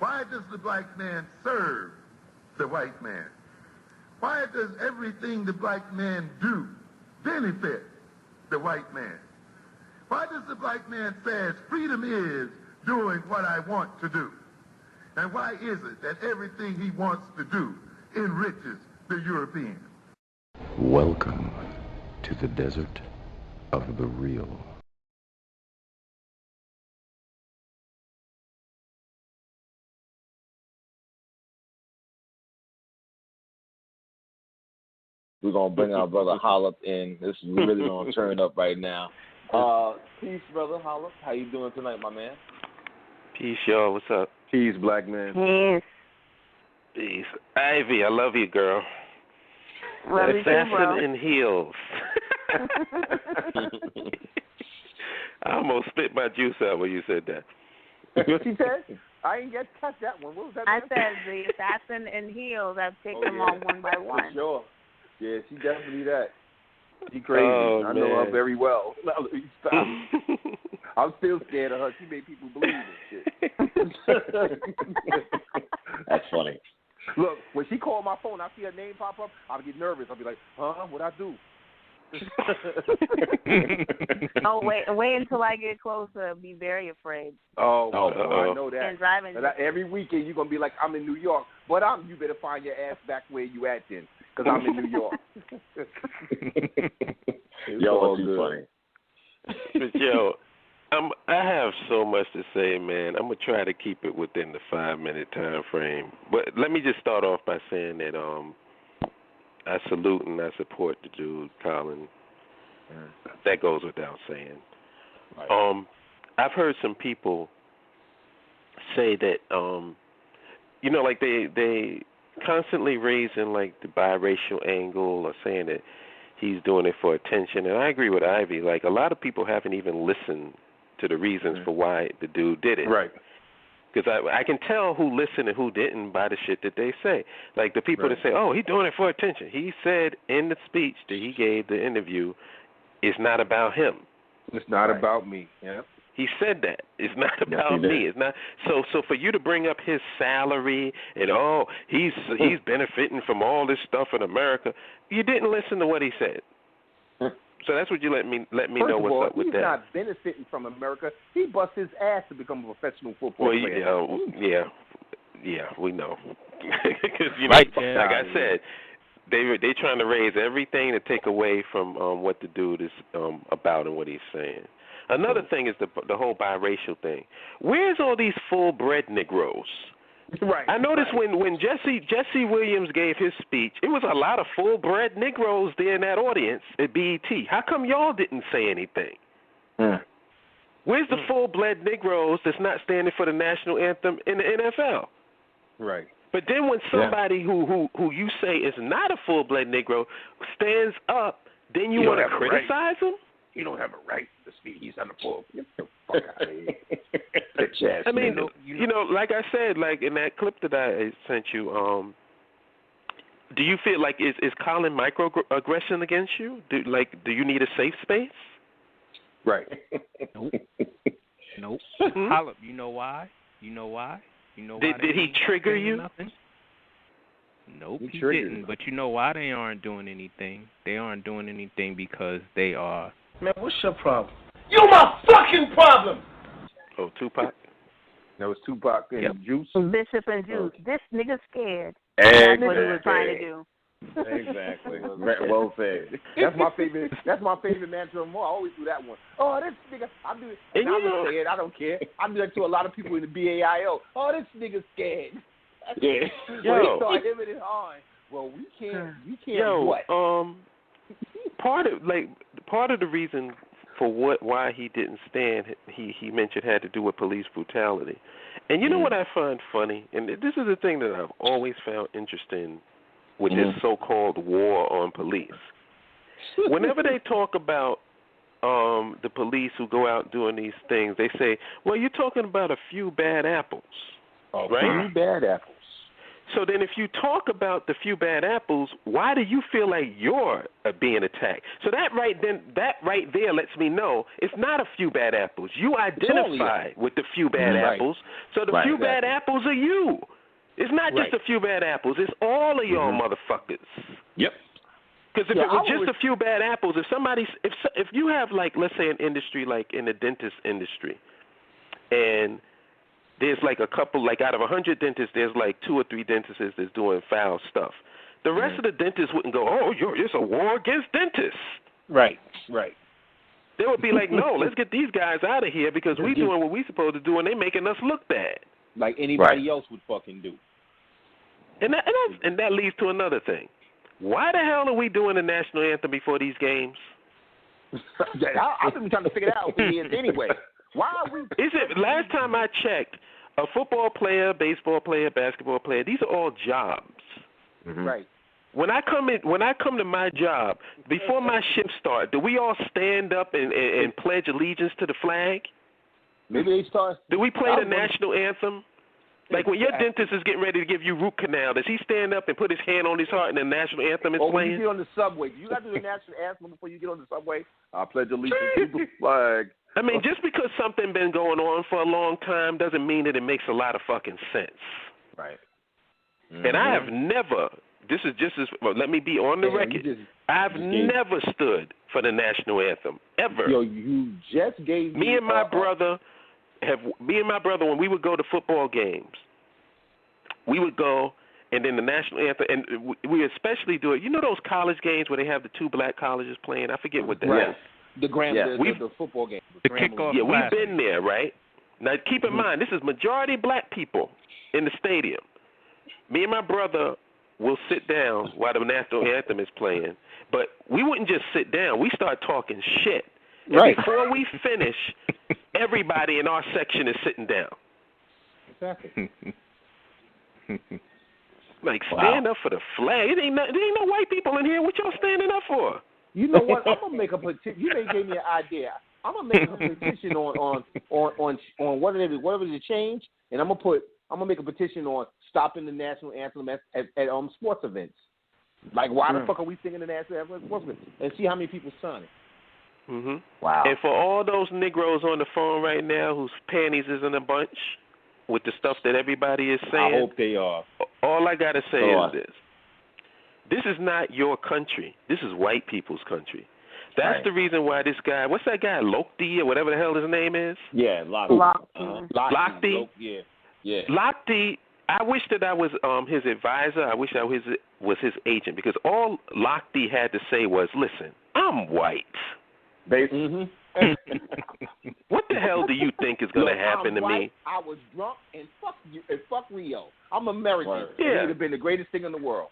Why does the black man serve the white man? Why does everything the black man do benefit the white man? Why does the black man say freedom is doing what I want to do? And why is it that everything he wants to do enriches the European? Welcome to the desert of the real. We're going to bring our brother Holip in. This is really going to turn up right now. Peace, brother Holip. How you doing tonight, my man? Peace, y'all. What's up? Peace, black man. Yes. Peace. Ivy, I love you, girl. Love you too, bro. Assassin in heels. I almost spit my juice out when you said that. What she said? I ain't get to catch that one. What was that? I said the assassin in heels. I've taken them on one by one. For sure. Yeah, she definitely that. She crazy. Oh, I know her very well. I'm still scared of her. She made people believe in shit. That's funny. Look, when she called my phone, I see her name pop up, I'll get nervous. I'll be like, huh? What'd I do? Oh, wait until I get closer. Be very afraid. Oh, I know that. And driving. Every weekend you're going to be like, I'm in New York. But you better find your ass back where you at then, because I'm in New York. Yo, it's too funny. But, yo, I have so much to say, man. I'm going to try to keep it within the 5-minute time frame. But let me just start off by saying that I salute and I support the dude, Colin. That goes without saying. Right. I've heard some people say that, like they constantly raising like the biracial angle or saying that he's doing it for attention. And I agree with Ivy. Like, a lot of people haven't even listened to the reasons for why the dude did it. Right. Because I can tell who listened and who didn't by the shit that they say. Like the people that say, oh, he's doing it for attention. He said in the speech that he gave the interview, it's not about him. It's not about me. Yeah. He said that. It's not about me. It's not. So for you to bring up his salary and, he's benefiting from all this stuff in America, you didn't listen to what he said. So that's what you let me know what's up with that. He's not benefiting from America. He bust his ass to become a professional football player. Yeah, we know. Because like I said, they trying to raise everything to take away from what the dude is about and what he's saying. Another thing is the whole biracial thing. Where's all these full-bred Negroes? Right. I noticed when Jesse Williams gave his speech, it was a lot of full-bred Negroes there in that audience at BET. How come y'all didn't say anything? Where's the full-bred Negroes that's not standing for the National Anthem in the NFL? Right. But then when somebody who you say is not a full-bred Negro stands up, then you want to criticize him? You don't have a right to speak. He's on the full. Get the fuck out of here. I mean, like I said, like in that clip that I sent you, do you feel like is Colin microaggression against you? Do you need a safe space? Right. Nope. Holip, you know why? Did he trigger you? Nothing? Nope, he didn't. But you know why they aren't doing anything? They aren't doing anything because they are. Man, what's your problem? You my fucking problem! Oh, Tupac? That was Tupac and Juice. Bishop and Juice. This nigga scared. Exactly. That's what he was trying to do. Exactly. Well said. That's my favorite. That's my favorite mantra. I always do that one. Oh, this nigga. I do it. And I'm not scared. I don't care. I do that to a lot of people in the BAIO. Oh, this nigga's scared. Yeah. Yo. They start hemming and hawing. Well, we can't. What? Part of the reason for why he didn't stand, he mentioned had to do with police brutality. And you know what I find funny, and this is the thing that I've always found interesting with this so-called war on police. Whenever they talk about the police who go out doing these things, they say, well, you're talking about a few bad apples, right? A few bad apples. So then if you talk about the few bad apples, why do you feel like you're being attacked? So that right there lets me know it's not a few bad apples. You identify with the few bad apples. So the few bad apples are you. It's not just a few bad apples. It's all of y'all motherfuckers. Yep. Because if it was just a few bad apples, if you have, like, let's say an industry like in the dentist industry, and there's like a couple, like out of 100 dentists, there's like 2 or 3 dentists that's doing foul stuff. The rest of the dentists wouldn't go, oh, it's a war against dentists. Right. They would be like, no, let's get these guys out of here because we doing what we supposed to do and they making us look bad. Like anybody else would fucking do. And that leads to another thing. Why the hell are we doing the national anthem before these games? I've been trying to figure that out for years anyway. Why are we? Last time I checked, a football player, baseball player, basketball player, these are all jobs. Right. When I come to my job, before my shift start, do we all stand up and pledge allegiance to the flag? Maybe they start. Do we play the national anthem? Like when your dentist is getting ready to give you root canal, does he stand up and put his hand on his heart and the national anthem is playing? When you get on the subway, do you got to do the national anthem before you get on the subway? I pledge allegiance to the flag. I mean, just because something been going on for a long time doesn't mean that it makes a lot of fucking sense. Right. And I have never, this is just as, let me be on the record, I've never stood for the national anthem, ever. Yo, you just gave me and my brother, when we would go to football games, we would go, and then the national anthem, and we especially do it. You know those college games where they have the 2 black colleges playing? I forget what that is. The football game. The kickoff. Yeah, we've been there, right? Now, keep in mind, this is majority black people in the stadium. Me and my brother will sit down while the national anthem is playing, but we wouldn't just sit down. We start talking shit. And before we finish, everybody in our section is sitting down. Exactly. Like, stand up for the flag. There ain't no white people in here. What y'all standing up for? You know what? I'm gonna make a petition. You gave me an idea. I'm gonna make a petition on whatever the change, and I'm gonna make a petition on stopping the national anthem at sports events. Like, why the fuck are we singing the national anthem at sports events? And see how many people sign it. Wow. And for all those Negroes on the phone right now whose panties is in a bunch with the stuff that everybody is saying, I hope they are. All I gotta say is this. This is not your country. This is white people's country. That's the reason why this guy, what's that guy, Lokti or whatever the hell his name is? Yeah, Lokti. Yeah. Lokti, I wish that I was his advisor. I wish I was his agent because all Lokti had to say was, listen, I'm white. What the hell do you think is going to happen to me? I was drunk and fuck you and fuck Rio. I'm American. Yeah. It would have been the greatest thing in the world.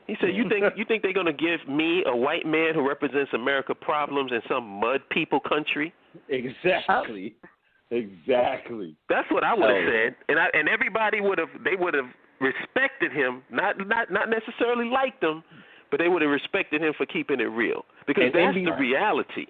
He said, you think they're going to give me, a white man who represents America's problems in some mud people country? Exactly. That's what I would have said. And everybody would have respected him, not necessarily liked him, but they would have respected him for keeping it real. Because that's the reality.